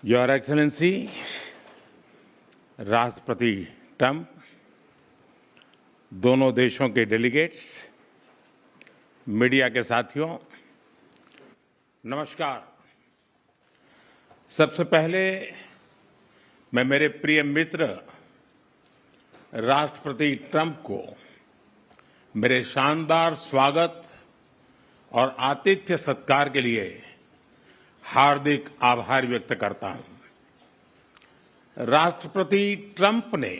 Your excellency राष्ट्रपति Trump, दोनों देशों के डेलीगेट्स, मीडिया के साथियों, नमस्कार। सबसे पहले मैं मेरे प्रिय मित्र राष्ट्रपति ट्रंप को मेरे शानदार स्वागत और आतिथ्य सत्कार के लिए हार्दिक आभार व्यक्त करता हूं। राष्ट्रपति ट्रंप ने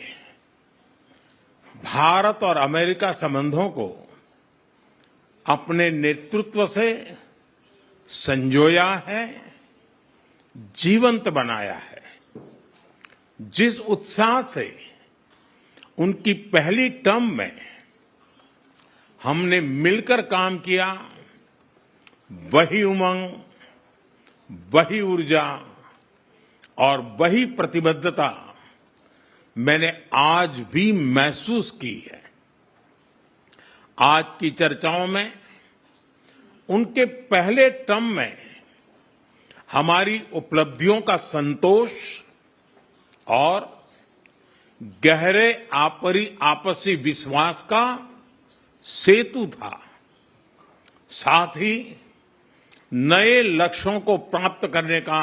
भारत और अमेरिका संबंधों को अपने नेतृत्व से संजोया है, जीवंत बनाया है। जिस उत्साह से उनकी पहली टर्म में हमने मिलकर काम किया, वही उमंग, वही ऊर्जा और वही प्रतिबद्धता मैंने आज भी महसूस की है। आज की चर्चाओं में उनके पहले टर्म में हमारी उपलब्धियों का संतोष और गहरे आपसी विश्वास का सेतु था। साथ ही नए लक्ष्यों को प्राप्त करने का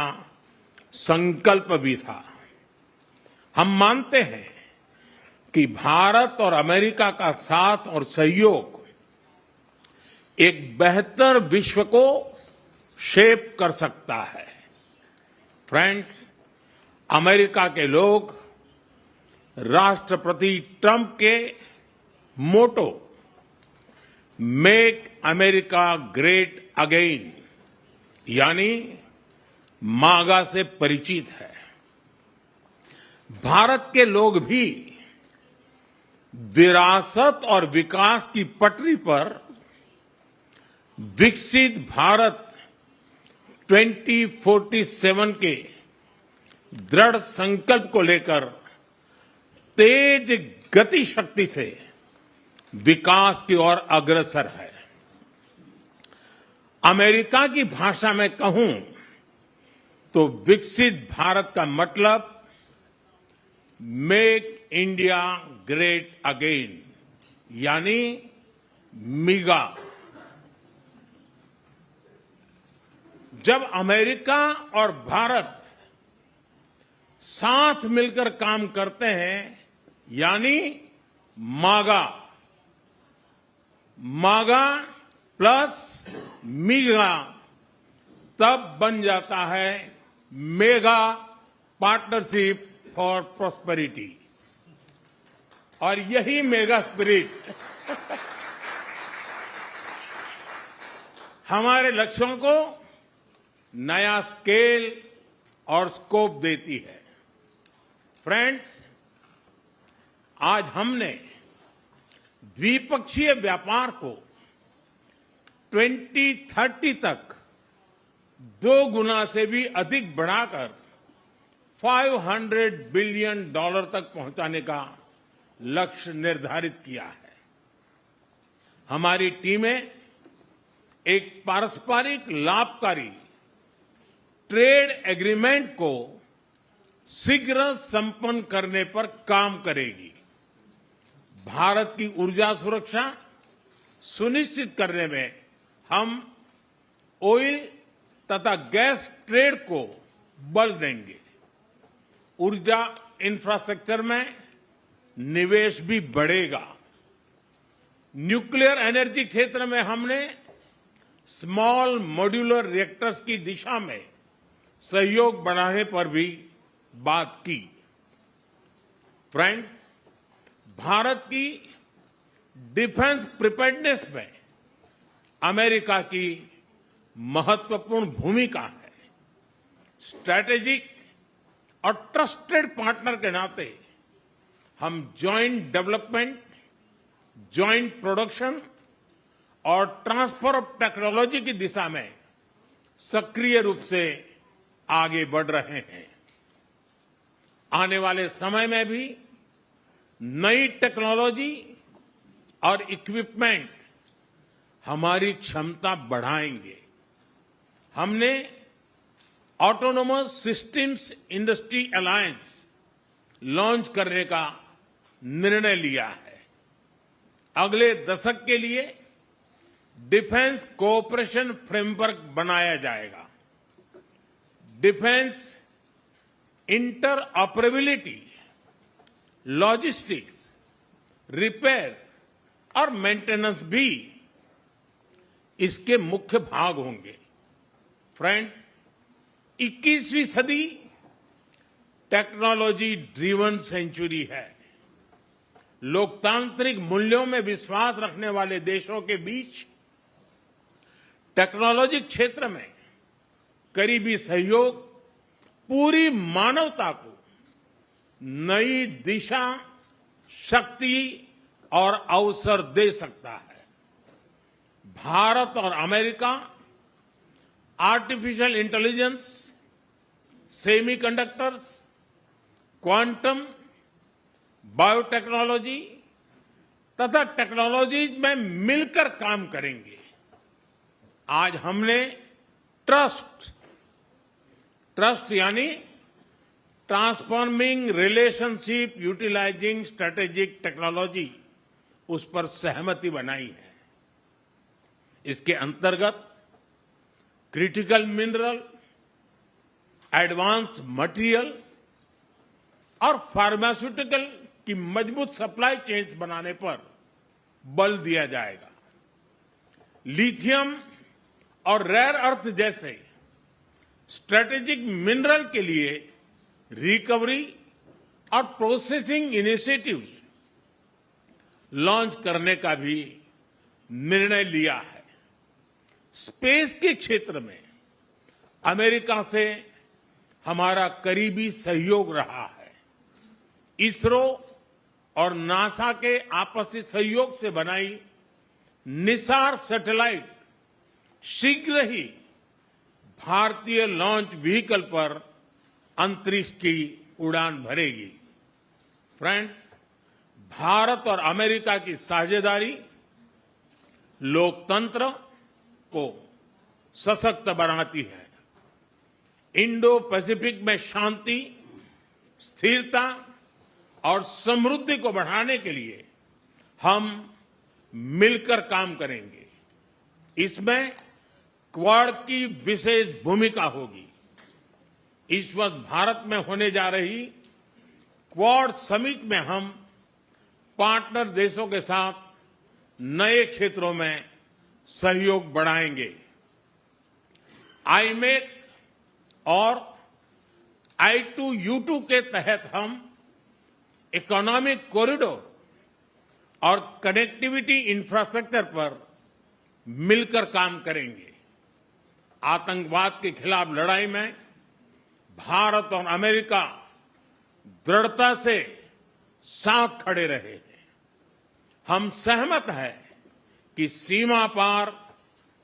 संकल्प भी था। हम मानते हैं कि भारत और अमेरिका का साथ और सहयोग एक बेहतर विश्व को शेप कर सकता है। फ्रेंड्स, अमेरिका के लोग राष्ट्रपति ट्रंप के मोटो मेक अमेरिका ग्रेट अगेन यानी मागा से परिचित है। भारत के लोग भी विरासत और विकास की पटरी पर विकसित भारत 2047 के दृढ़ संकल्प को लेकर तेज गति शक्ति से विकास की ओर अग्रसर है। अमेरिका की भाषा में कहूं तो विकसित भारत का मतलब मेक इंडिया ग्रेट अगेन यानी मिगा। जब अमेरिका और भारत साथ मिलकर काम करते हैं यानी मागा, मागा प्लस मिगा, तब बन जाता है मेगा पार्टनरशिप फॉर प्रॉस्पेरिटी। और यही मेगा स्पिरिट हमारे लक्ष्यों को नया स्केल और स्कोप देती है। फ्रेंड्स, आज हमने द्विपक्षीय व्यापार को 2030 तक 2 गुना से भी अधिक बढ़ाकर $500 बिलियन तक पहुंचाने का लक्ष्य निर्धारित किया है। हमारी टीमें एक पारस्परिक लाभकारी ट्रेड एग्रीमेंट को शीघ्र संपन्न करने पर काम करेगी। भारत की ऊर्जा सुरक्षा सुनिश्चित करने में हम ऑयल तथा गैस ट्रेड को बल देंगे। ऊर्जा इंफ्रास्ट्रक्चर में निवेश भी बढ़ेगा। न्यूक्लियर एनर्जी क्षेत्र में हमने स्मॉल मॉड्यूलर रिएक्टर्स की दिशा में सहयोग बढ़ाने पर भी बात की। फ्रेंड्स, भारत की डिफेंस प्रिपेयर्डनेस में अमेरिका की महत्वपूर्ण भूमिका है। स्ट्रैटेजिक और ट्रस्टेड पार्टनर के नाते हम जॉइंट डेवलपमेंट, जॉइंट प्रोडक्शन और ट्रांसफर ऑफ टेक्नोलॉजी की दिशा में सक्रिय रूप से आगे बढ़ रहे हैं। आने वाले समय में भी नई टेक्नोलॉजी और इक्विपमेंट हमारी क्षमता बढ़ाएंगे। हमने autonomous systems industry alliance launch करने का निर्णय लिया है। अगले दशक के लिए डिफेंस कोऑपरेशन फ्रेमवर्क बनाया जाएगा। डिफेंस इंटरऑपरेबिलिटी, लॉजिस्टिक्स, रिपेयर और मेंटेनेंस भी इसके मुख्य भाग होंगे। फ्रेंड्स, 21वीं सदी टेक्नोलॉजी ड्रिवन सेंचुरी है। लोकतांत्रिक मूल्यों में विश्वास रखने वाले देशों के बीच टेक्नोलॉजी क्षेत्र में करीबी सहयोग पूरी मानवता को नई दिशा, शक्ति और अवसर दे सकता है। भारत और America artificial intelligence, semiconductors, quantum, biotechnology तथा टेक्नोलॉजीज में मिलकर काम करेंगे। आज हमने ट्रस्ट यानी transforming relationship utilizing strategic technology, उस पर सहमति बनाई है। इसके अंतर्गत क्रिटिकल मिनरल, एडवांस मटेरियल और फार्मास्यूटिकल की मजबूत सप्लाई चेन्स बनाने पर बल दिया जाएगा। लिथियम और रेयर अर्थ जैसे स्ट्रेटेजिक मिनरल के लिए रिकवरी और प्रोसेसिंग इनिशिएटिव्स लॉन्च करने का भी निर्णय लिया है। स्पेस के क्षेत्र में अमेरिका से हमारा करीबी सहयोग रहा है। इसरो और नासा के आपसी सहयोग से बनाई निसार सैटेलाइट शीघ्र ही भारतीय लॉन्च व्हीकल पर अंतरिक्ष की उड़ान भरेगी। फ्रेंड्स, भारत और अमेरिका की साझेदारी लोकतंत्र को सशक्त बनाती है। इंडो पैसिफिक में शांति, स्थिरता और समृद्धि को बढ़ाने के लिए हम मिलकर काम करेंगे। इसमें क्वाड की विशेष भूमिका होगी। इस वक्त भारत में होने जा रही क्वाड समिट में हम पार्टनर देशों के साथ नए क्षेत्रों में सहयोग बढ़ाएंगे। आईमेक और I2U2 के तहत हम इकोनॉमिक कॉरिडोर और कनेक्टिविटी इंफ्रास्ट्रक्चर पर मिलकर काम करेंगे। आतंकवाद के खिलाफ लड़ाई में भारत और अमेरिका दृढ़ता से साथ खड़े रहे हैं। हम सहमत हैं कि सीमा पार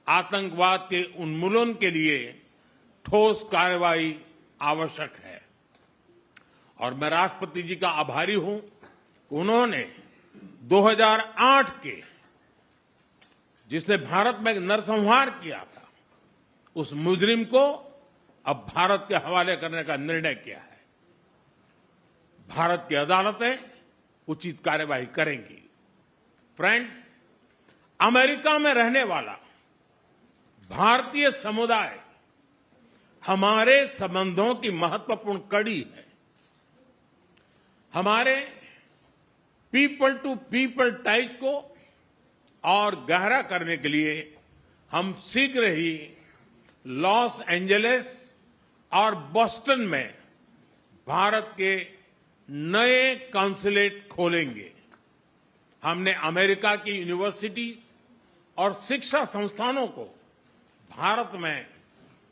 आतंकवाद के उन्मूलन के लिए ठोस कार्रवाई आवश्यक है। और मैं राष्ट्रपति जी का आभारी हूं, उन्होंने 2008 के जिसने भारत में नरसंहार किया था, उस मुजरिम को अब भारत के हवाले करने का निर्णय किया है। भारत की अदालतें उचित कार्यवाही करेंगी। फ्रेंड्स, अमेरिका में रहने वाला भारतीय समुदाय हमारे संबंधों की महत्वपूर्ण कड़ी है। हमारे पीपल टू पीपल टाइज को और गहरा करने के लिए हम शीघ्र ही लॉस एंजलिस और बोस्टन में भारत के नए कॉन्सुलेट खोलेंगे। हमने अमेरिका की यूनिवर्सिटीज और शिक्षा संस्थानों को भारत में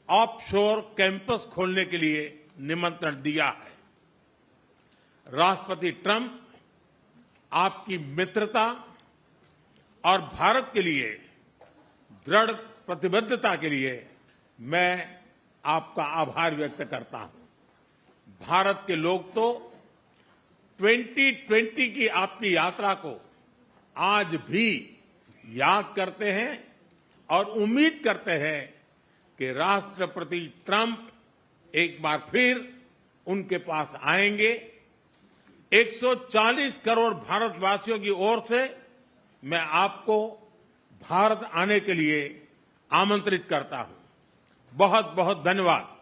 ऑफशोर कैंपस खोलने के लिए निमंत्रण दिया है। राष्ट्रपति ट्रंप आपकी मित्रता और भारत के लिए दृढ़ प्रतिबद्धता के लिए मैं आपका आभार व्यक्त करता हूं। भारत के लोग तो 2020 की आपकी यात्रा को आज भी याद करते हैं और उम्मीद करते हैं कि राष्ट्रपति ट्रंप एक बार फिर उनके पास आएंगे। 140 करोड़ भारतवासियों की ओर से मैं आपको भारत आने के लिए आमंत्रित करता हूं। बहुत बहुत धन्यवाद।